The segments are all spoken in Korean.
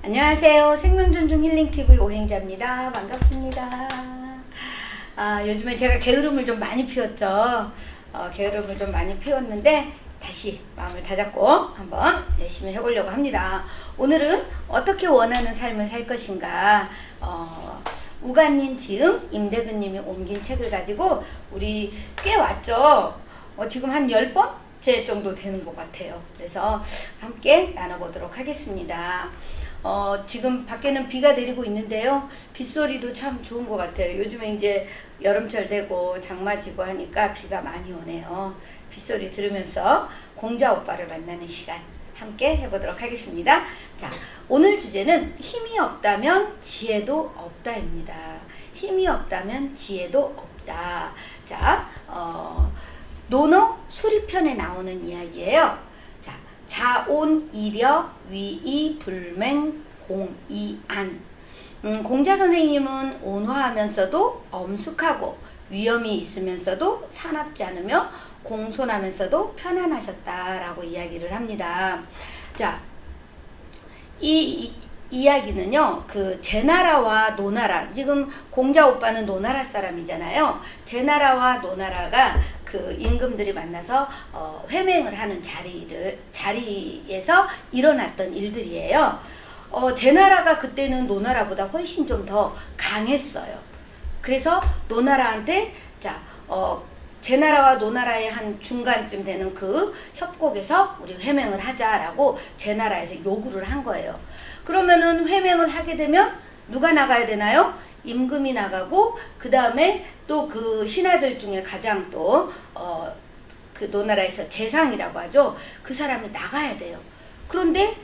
안녕하세요. 생명존중 힐링TV 오행자입니다. 반갑습니다. 요즘에 제가 게으름을 좀 많이 피웠죠. 게으름을 좀 많이 피웠는데 다시 마음을 다잡고 한번 열심히 해보려고 합니다. 오늘은 어떻게 원하는 삶을 살 것인가, 우간님 지음 임대근님이 옮긴 책을 가지고 우리 꽤 왔죠. 지금 한 10번째 정도 되는 것 같아요. 그래서 함께 나눠보도록 하겠습니다. 지금 밖에는 비가 내리고 있는데요. 빗소리도 참 좋은 것 같아요. 요즘에 이제 여름철 되고 장마 지고 하니까 비가 많이 오네요. 빗소리 들으면서 공자 오빠를 만나는 시간 함께 해보도록 하겠습니다. 자, 오늘 주제는 힘이 없다면 지혜도 없다입니다. 힘이 없다면 지혜도 없다. 자, 논어 수리편에 나오는 이야기예요. 자온 이력 위이 불맹 공이안. 공자 선생님은 온화하면서도 엄숙하고 위엄이 있으면서도 사납지 않으며 공손하면서도 편안하셨다라고 이야기를 합니다. 자, 이 이야기는요, 그 제나라와 노나라, 지금 공자 오빠는 노나라 사람이잖아요. 제나라와 노나라가 그 임금들이 만나서 회맹을 하는 자리에서 일어났던 일들이에요. 제나라가 그때는 노나라보다 훨씬 좀 더 강했어요. 그래서 노나라한테 제나라와 노나라의 한 중간쯤 되는 그 협곡에서 우리 회맹을 하자라고 제나라에서 요구를 한 거예요. 그러면은 회맹을 하게 되면 누가 나가야 되나요? 임금이 나가고, 그 다음에 또 그 신하들 중에 가장 또 그 노나라에서 재상이라고 하죠. 그 사람이 나가야 돼요. 그런데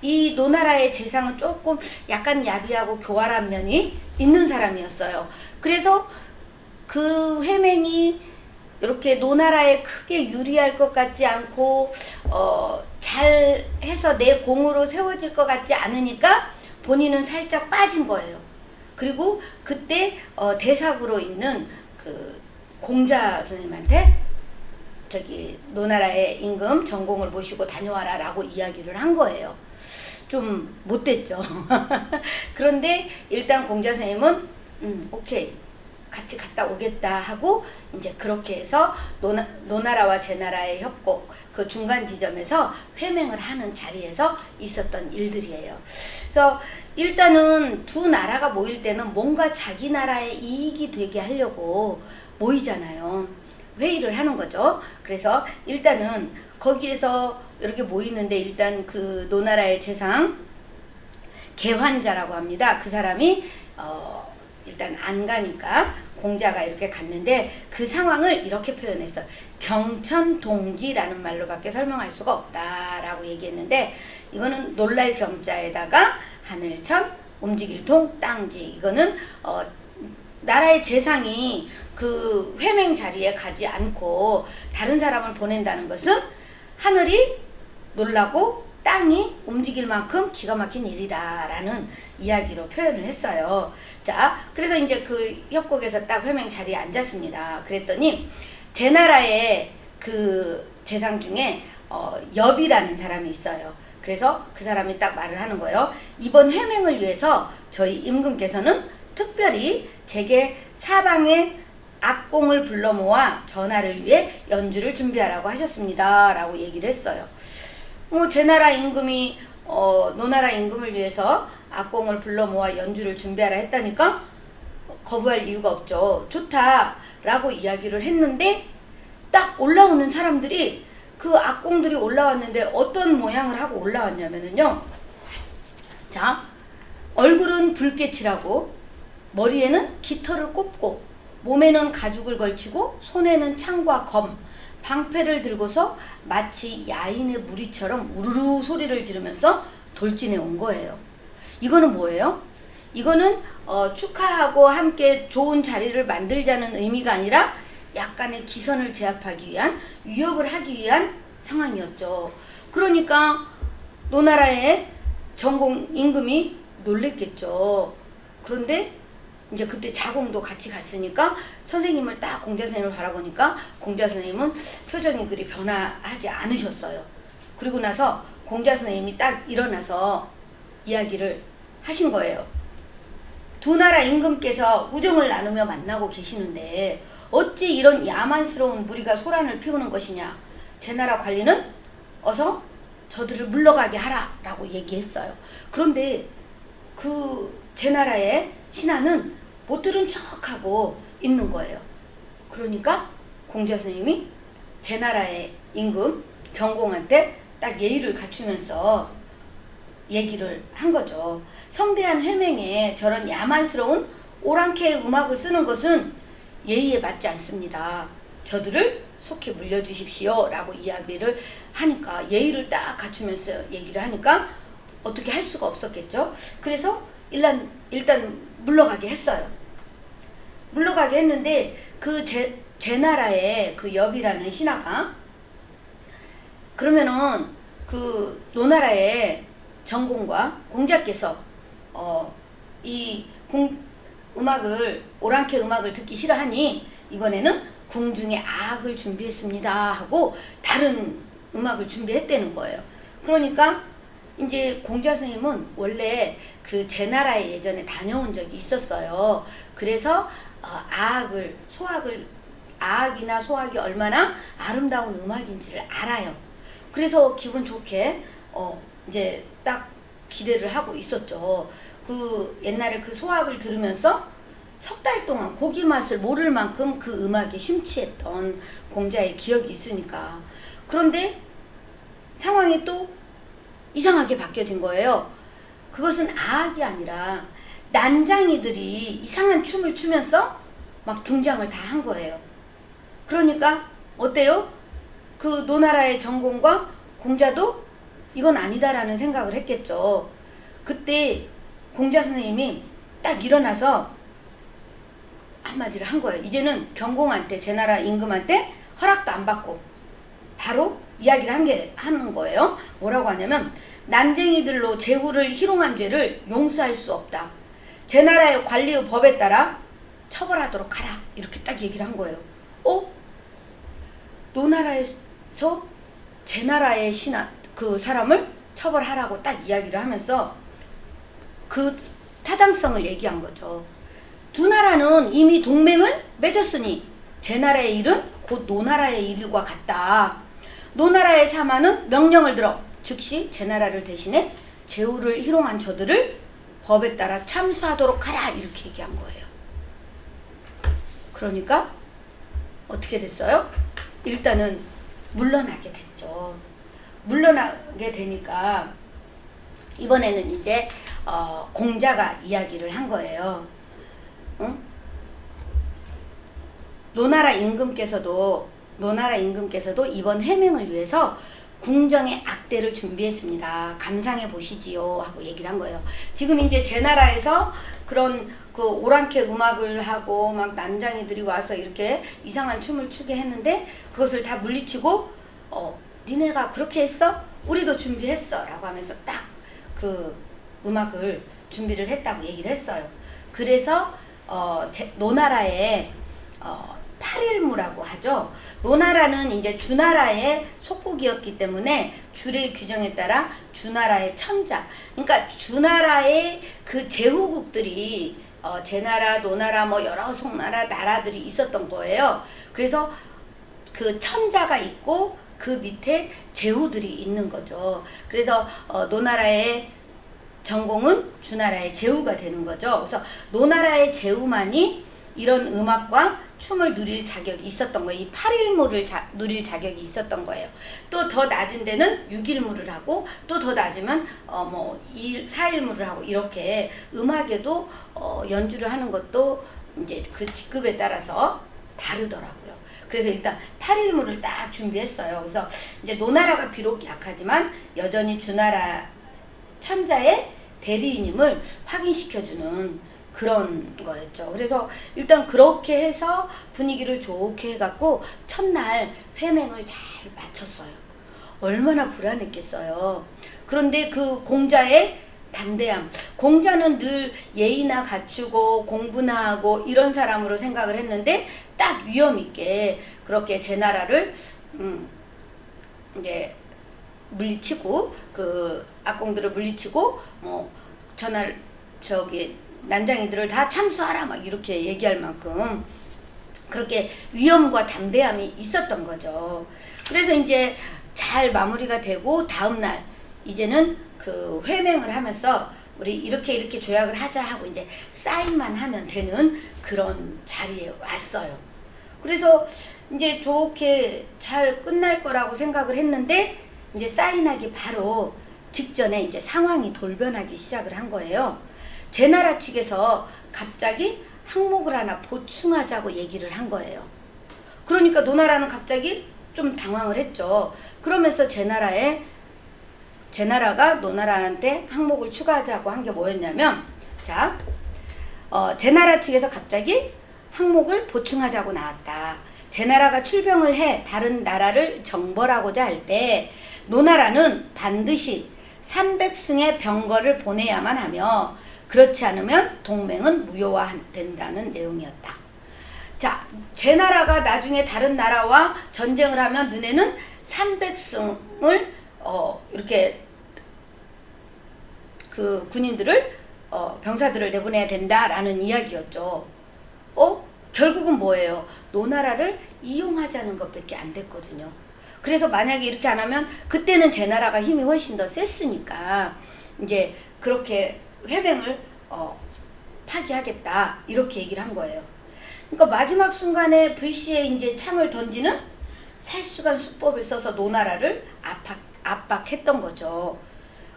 이 노나라의 재상은 조금 약간 야비하고 교활한 면이 있는 사람이었어요. 그래서 그 회맹이 이렇게 노나라에 크게 유리할 것 같지 않고 잘 해서 내 공으로 세워질 것 같지 않으니까 본인은 살짝 빠진 거예요. 그리고 그때 대사구로 있는 그 공자 선생님한테 노나라의 임금 전공을 모시고 다녀와라 라고 이야기를 한 거예요. 좀 못됐죠. 그런데 일단 공자 선생님은 오케이, 같이 갔다 오겠다 하고 이제 그렇게 해서 노나라와 제나라의 협곡 그 중간 지점에서 회맹을 하는 자리에서 있었던 일들이에요. 그래서 일단은 두 나라가 모일 때는 뭔가 자기 나라의 이익이 되게 하려고 모이잖아요. 회의를 하는 거죠. 그래서 일단은 거기에서 이렇게 모이는데 일단 그 노나라의 재상 개환자라고 합니다. 그 사람이 일단 안 가니까 공자가 이렇게 갔는데 그 상황을 이렇게 표현했어요. 경천동지라는 말로밖에 설명할 수가 없다라고 얘기했는데, 이거는 놀랄 경자에다가 하늘천 움직일 동 땅지, 이거는 나라의 재상이 그 회맹 자리에 가지 않고 다른 사람을 보낸다는 것은 하늘이 놀라고 땅이 움직일 만큼 기가 막힌 일이다라는 이야기로 표현을 했어요. 자, 그래서 이제 그 협곡에서 딱 회맹 자리에 앉았습니다. 그랬더니 제나라의 그 재상 중에 엽이라는 사람이 있어요. 그래서 그 사람이 딱 말을 하는 거예요. 이번 회맹을 위해서 저희 임금께서는 특별히 제게 사방에 악공을 불러 모아 전하를 위해 연주를 준비하라고 하셨습니다 라고 얘기를 했어요. 제나라 임금이 노나라 임금을 위해서 악공을 불러 모아 연주를 준비하라 했다니까 거부할 이유가 없죠. 좋다라고 이야기를 했는데, 딱 올라오는 사람들이, 그 악공들이 올라왔는데 어떤 모양을 하고 올라왔냐면은요, 자, 얼굴은 붉게 칠하고 머리에는 깃털을 꼽고 몸에는 가죽을 걸치고 손에는 창과 검, 방패를 들고서 마치 야인의 무리처럼 우르르 소리를 지르면서 돌진해 온 거예요. 이거는 뭐예요? 이거는 축하하고 함께 좋은 자리를 만들자는 의미가 아니라 약간의 기선을 제압하기 위한, 위협을 하기 위한 상황이었죠. 그러니까 노나라의 전공 임금이 놀랬겠죠. 그런데 이제 그때 자공도 같이 갔으니까 선생님을 딱 공자 선생님을 바라보니까 공자 선생님은 표정이 그리 변화하지 않으셨어요. 그리고 나서 공자 선생님이 딱 일어나서 이야기를 하신 거예요. 두 나라 임금께서 우정을 나누며 만나고 계시는데 어찌 이런 야만스러운 무리가 소란을 피우는 것이냐. 제 나라 관리는 어서 저들을 물러가게 하라 라고 얘기했어요. 그런데 그 제 나라의 신하는 못 들은 척하고 있는 거예요. 그러니까 공자 선생님이 제 나라의 임금 경공한테 딱 예의를 갖추면서 얘기를 한 거죠. 성대한 회맹에 저런 야만스러운 오랑캐의 음악을 쓰는 것은 예의에 맞지 않습니다. 저들을 속히 물려주십시오 라고 이야기를 하니까, 예의를 딱 갖추면서 얘기를 하니까 어떻게 할 수가 없었겠죠. 그래서 일단 물러가게 했어요. 물러가게 했는데 그 제 나라의 그 엽이라는 신하가 그러면은 그 노나라의 정공과 공자께서 이 음악을, 오랑캐 음악을 듣기 싫어하니 이번에는 궁중에 악을 준비했습니다 하고 다른 음악을 준비했다는 거예요. 그러니까 이제 공자 스님은 원래 그 제 나라에 예전에 다녀온 적이 있었어요. 그래서 악이나 소악이 얼마나 아름다운 음악인지를 알아요. 그래서 기분 좋게 이제 딱 기대를 하고 있었죠. 그 옛날에 그 소악을 들으면서 석 달 동안 고기 맛을 모를 만큼 그 음악에 심취했던 공자의 기억이 있으니까. 그런데 상황이 또 이상하게 바뀌어진 거예요. 그것은 악이 아니라 난장이들이 이상한 춤을 추면서 막 등장을 다 한 거예요. 그러니까 어때요? 그 노나라의 정공과 공자도 이건 아니다라는 생각을 했겠죠. 그때 공자 선생님이 딱 일어나서 한마디를 한 거예요. 이제는 경공한테, 제 나라 임금한테 허락도 안 받고 바로 이야기를 하는 거예요. 뭐라고 하냐면, 난쟁이들로 제후를 희롱한 죄를 용서할 수 없다. 제 나라의 관리의 법에 따라 처벌하도록 하라. 이렇게 딱 얘기를 한 거예요. 노나라에서 제 나라의 그 사람을 처벌하라고 딱 이야기를 하면서 그 타당성을 얘기한 거죠. 두 나라는 이미 동맹을 맺었으니 제 나라의 일은 곧 노나라의 일과 같다. 노나라의 사마는 명령을 들어 즉시 제 나라를 대신해 제후를 희롱한 저들을 법에 따라 참수하도록 하라. 이렇게 얘기한 거예요. 그러니까 어떻게 됐어요? 일단은 물러나게 됐죠. 물러나게 되니까 이번에는 이제 공자가 이야기를 한 거예요. 응? 노나라 임금께서도 이번 회맹을 위해서 궁정의 악대를 준비했습니다. 감상해 보시지요 하고 얘기를 한 거예요. 지금 이제 제 나라에서 그런 그 오랑캐 음악을 하고 막 난장이들이 와서 이렇게 이상한 춤을 추게 했는데 그것을 다 물리치고 니네가 그렇게 했어? 우리도 준비했어 라고 하면서 딱 그 음악을 준비를 했다고 얘기를 했어요. 그래서 노나라의 8일무라고 하죠. 노나라는 이제 주나라의 속국이었기 때문에 줄의 규정에 따라 주나라의 천자, 그러니까 주나라의 그 제후국들이 제나라, 노나라, 뭐 여러 송나라 나라들이 있었던 거예요. 그래서 그 천자가 있고 그 밑에 제후들이 있는 거죠. 그래서 노나라의 정공은 주나라의 제후가 되는 거죠. 그래서 노나라의 제후만이 이런 음악과 춤을 누릴 자격이 있었던 거예요. 이 8일무를 누릴 자격이 있었던 거예요. 또 더 낮은 데는 6일무를 하고, 또 더 낮으면 4일무를 하고, 이렇게 음악에도 연주를 하는 것도 이제 그 직급에 따라서 다르더라고요. 그래서 일단 8일무를 딱 준비했어요. 그래서 이제 노나라가 비록 약하지만 여전히 주나라 천자의 대리인임을 확인시켜주는 그런 거였죠. 그래서 일단 그렇게 해서 분위기를 좋게 해갖고 첫날 회맹을 잘 마쳤어요. 얼마나 불안했겠어요. 그런데 그 공자의 담대함, 공자는 늘 예의나 갖추고 공부나 하고 이런 사람으로 생각을 했는데 딱 위험 있게 그렇게 제 나라를 이제 물리치고 그 악공들을 물리치고 뭐 전날 저기 난장이들을 다 참수하라 막 이렇게 얘기할 만큼 그렇게 위엄과 담대함이 있었던 거죠. 그래서 이제 잘 마무리가 되고 다음날 이제는 그 회맹을 하면서 우리 이렇게 조약을 하자 하고 이제 사인만 하면 되는 그런 자리에 왔어요. 그래서 이제 좋게 잘 끝날 거라고 생각을 했는데 이제 사인하기 바로 직전에 이제 상황이 돌변하기 시작을 한 거예요. 제나라 측에서 갑자기 항목을 하나 보충하자고 얘기를 한 거예요. 그러니까 노나라는 갑자기 좀 당황을 했죠. 그러면서 제나라가 노나라한테 항목을 추가하자고 한 게 뭐였냐면, 자, 제나라 측에서 갑자기 항목을 보충하자고 나왔다. 제나라가 출병을 해 다른 나라를 정벌하고자 할 때 노나라는 반드시 300승의 병거를 보내야만 하며 그렇지 않으면 동맹은 무효화된다는 내용이었다. 자, 제나라가 나중에 다른 나라와 전쟁을 하면 너네는 300승을 이렇게 그 군인들을 병사들을 내보내야 된다라는 이야기였죠. 결국은 뭐예요? 노나라를 이용하자는 것밖에 안 됐거든요. 그래서 만약에 이렇게 안 하면 그때는 제나라가 힘이 훨씬 더 셌으니까 이제 그렇게 회맹을 파기하겠다 이렇게 얘기를 한 거예요. 그러니까 마지막 순간에 불시에 이제 창을 던지는 살수간 수법을 써서 노나라를 압박했던 거죠.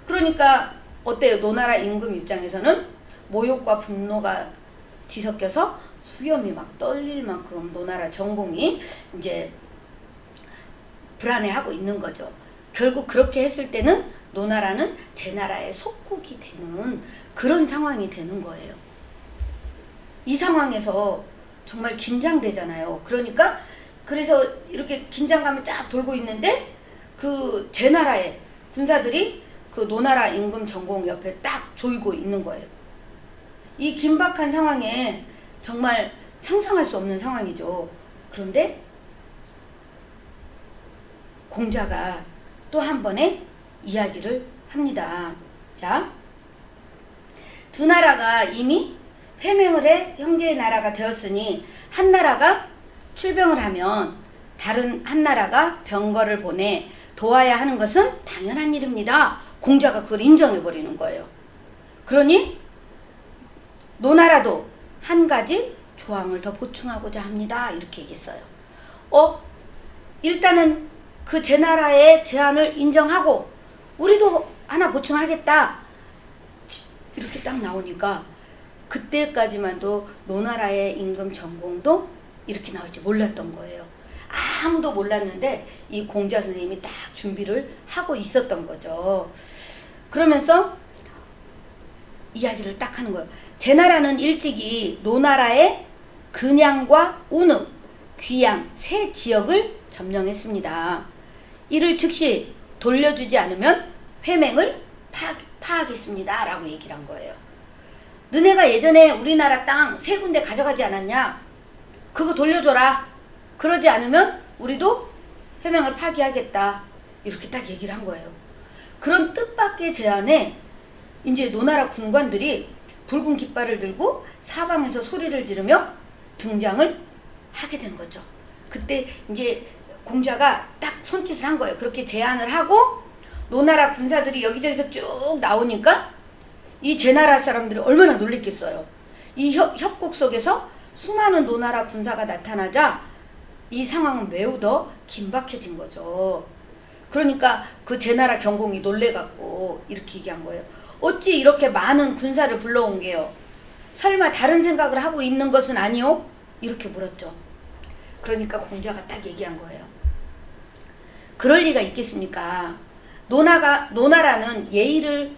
그러니까 어때요? 노나라 임금 입장에서는 모욕과 분노가 뒤섞여서 수염이 막 떨릴 만큼 노나라 전공이 이제 불안해하고 있는 거죠. 결국 그렇게 했을 때는 노나라는 제나라의 속국이 되는 그런 상황이 되는 거예요. 이 상황에서 정말 긴장되잖아요. 그러니까 그래서 이렇게 긴장감이 쫙 돌고 있는데 그 제나라의 군사들이 그 노나라 임금 전공 옆에 딱 조이고 있는 거예요. 이 긴박한 상황에 정말 상상할 수 없는 상황이죠. 그런데 공자가 또 한 번의 이야기를 합니다. 자, 두 나라가 이미 회맹을 해 형제의 나라가 되었으니 한 나라가 출병을 하면 다른 한 나라가 병거를 보내 도와야 하는 것은 당연한 일입니다. 공자가 그걸 인정해버리는 거예요. 그러니 노나라도 한 가지 조항을 더 보충하고자 합니다. 이렇게 얘기했어요. 일단은 그 제나라의 제안을 인정하고 우리도 하나 보충하겠다. 이렇게 딱 나오니까 그때까지만도 노나라의 임금 전공도 이렇게 나올지 몰랐던 거예요. 아무도 몰랐는데 이 공자 선생님이 딱 준비를 하고 있었던 거죠. 그러면서 이야기를 딱 하는 거예요. 제나라는 일찍이 노나라의 근양과 운읍, 귀양 세 지역을 점령했습니다. 이를 즉시 돌려주지 않으면 회맹을 파하겠습니다. 라고 얘기를 한 거예요. 너네가 예전에 우리나라 땅 세 군데 가져가지 않았냐? 그거 돌려줘라. 그러지 않으면 우리도 회맹을 파기하겠다. 이렇게 딱 얘기를 한 거예요. 그런 뜻밖의 제안에 이제 노나라 군관들이 붉은 깃발을 들고 사방에서 소리를 지르며 등장을 하게 된 거죠. 그때 이제 공자가 딱 손짓을 한 거예요. 그렇게 제안을 하고 노나라 군사들이 여기저기서 쭉 나오니까 이 제나라 사람들이 얼마나 놀랬겠어요. 이 협곡 속에서 수많은 노나라 군사가 나타나자 이 상황은 매우 더 긴박해진 거죠. 그러니까 그 제나라 경공이 놀래갖고 이렇게 얘기한 거예요. 어찌 이렇게 많은 군사를 불러온 게요? 설마 다른 생각을 하고 있는 것은 아니오? 이렇게 물었죠. 그러니까 공자가 딱 얘기한 거예요. 그럴 리가 있겠습니까? 노나라는 예의를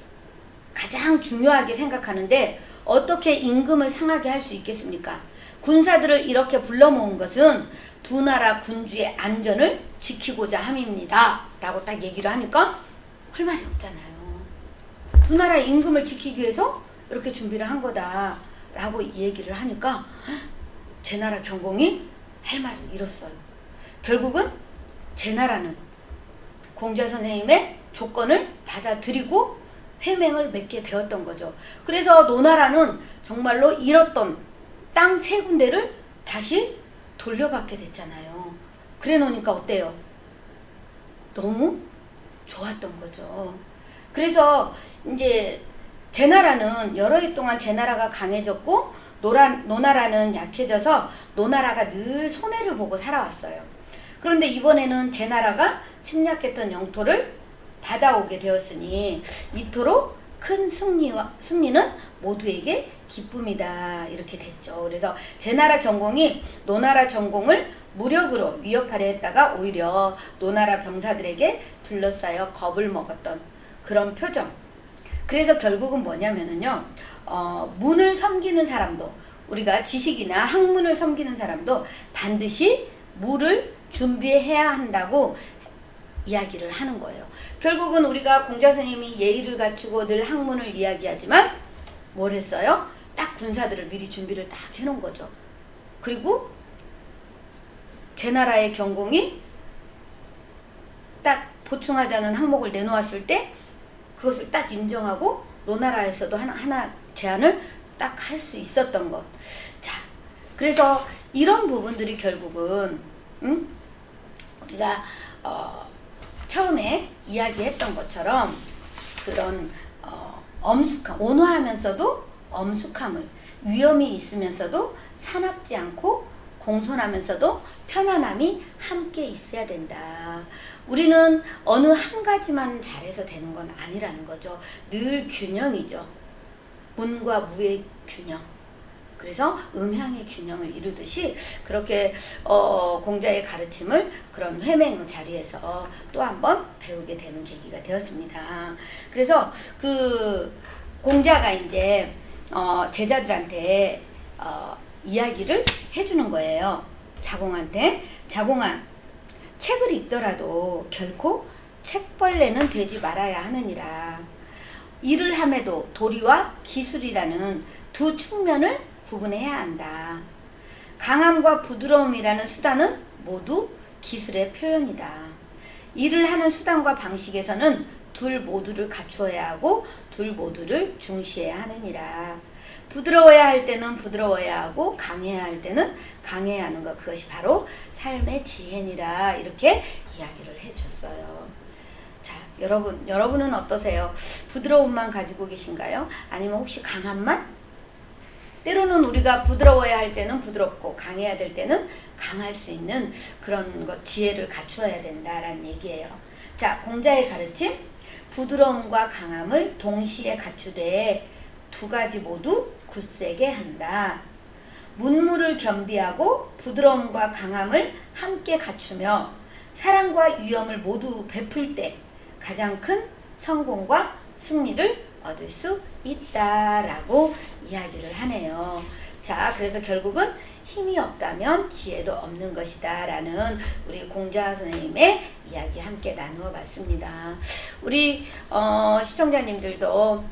가장 중요하게 생각하는데 어떻게 임금을 상하게 할 수 있겠습니까? 군사들을 이렇게 불러 모은 것은 두 나라 군주의 안전을 지키고자 함입니다. 라고 딱 얘기를 하니까 할 말이 없잖아요. 두 나라의 임금을 지키기 위해서 이렇게 준비를 한 거다. 라고 얘기를 하니까 제나라 경공이 할 말을 잃었어요. 결국은 제나라는 공자 선생님의 조건을 받아들이고 회맹을 맺게 되었던 거죠. 그래서 노나라는 정말로 잃었던 땅 3군데를 다시 돌려받게 됐잖아요. 그래 놓으니까 어때요? 너무 좋았던 거죠. 그래서 이제 제나라는 여러 해 동안 제나라가 강해졌고 노나라는 약해져서 노나라가 늘 손해를 보고 살아왔어요. 그런데 이번에는 제나라가 침략했던 영토를 받아오게 되었으니 이토록 큰 승리는 모두에게 기쁨이다 이렇게 됐죠. 그래서 제나라 경공이 노나라 전공을 무력으로 위협하려 했다가 오히려 노나라 병사들에게 둘러싸여 겁을 먹었던 그런 표정. 그래서 결국은 뭐냐면은요, 문을 섬기는 사람도, 우리가 지식이나 학문을 섬기는 사람도 반드시 물을 준비해야 한다고 이야기를 하는 거예요. 결국은 우리가 공자 선생님이 예의를 갖추고 늘 학문을 이야기하지만 뭘 했어요? 딱 군사들을 미리 준비를 딱 해놓은 거죠. 그리고 제나라의 경공이 딱 보충하자는 항목을 내놓았을 때 그것을 딱 인정하고 노나라에서도 하나 제안을 딱 할 수 있었던 것. 자, 그래서 이런 부분들이 결국은 우리가 처음에 이야기했던 것처럼 그런 엄숙함, 온화하면서도 엄숙함을, 위험이 있으면서도 사납지 않고 공손하면서도 편안함이 함께 있어야 된다. 우리는 어느 한 가지만 잘해서 되는 건 아니라는 거죠. 늘 균형이죠. 문과 무의 균형. 그래서 음향의 균형을 이루듯이 그렇게 공자의 가르침을 그런 회맹 자리에서 또 한 번 배우게 되는 계기가 되었습니다. 그래서 그 공자가 이제 제자들한테 이야기를 해주는 거예요. 자공한테. 자공아, 책을 읽더라도 결코 책벌레는 되지 말아야 하느니라. 일을 함에도 도리와 기술이라는 두 측면을 구분해야 한다. 강함과 부드러움이라는 수단은 모두 기술의 표현이다. 일을 하는 수단과 방식에서는 둘 모두를 갖추어야 하고 둘 모두를 중시해야 하느니라. 부드러워야 할 때는 부드러워야 하고 강해야 할 때는 강해야 하는 것, 그것이 바로 삶의 지혜니라 이렇게 이야기를 해줬어요. 자, 여러분은 어떠세요? 부드러움만 가지고 계신가요? 아니면 혹시 강함만? 때로는 우리가 부드러워야 할 때는 부드럽고 강해야 될 때는 강할 수 있는 그런 것, 지혜를 갖추어야 된다라는 얘기예요. 자, 공자의 가르침, 부드러움과 강함을 동시에 갖추되 두 가지 모두 굳세게 한다. 문무를 겸비하고 부드러움과 강함을 함께 갖추며 사랑과 위엄을 모두 베풀 때 가장 큰 성공과 승리를 얻을 수 있다라고 이야기를 하네요. 자, 그래서 결국은 힘이 없다면 지혜도 없는 것이다 라는 우리 공자 선생님의 이야기 함께 나누어 봤습니다. 우리 시청자님들도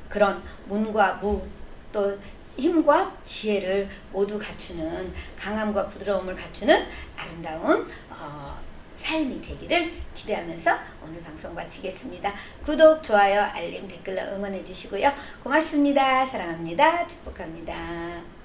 그런 문과 무, 또 힘과 지혜를 모두 갖추는, 강함과 부드러움을 갖추는 아름다운 삶이 되기를 기대하면서 오늘 방송 마치겠습니다. 구독, 좋아요, 알림, 댓글로 응원해 주시고요. 고맙습니다. 사랑합니다. 축복합니다.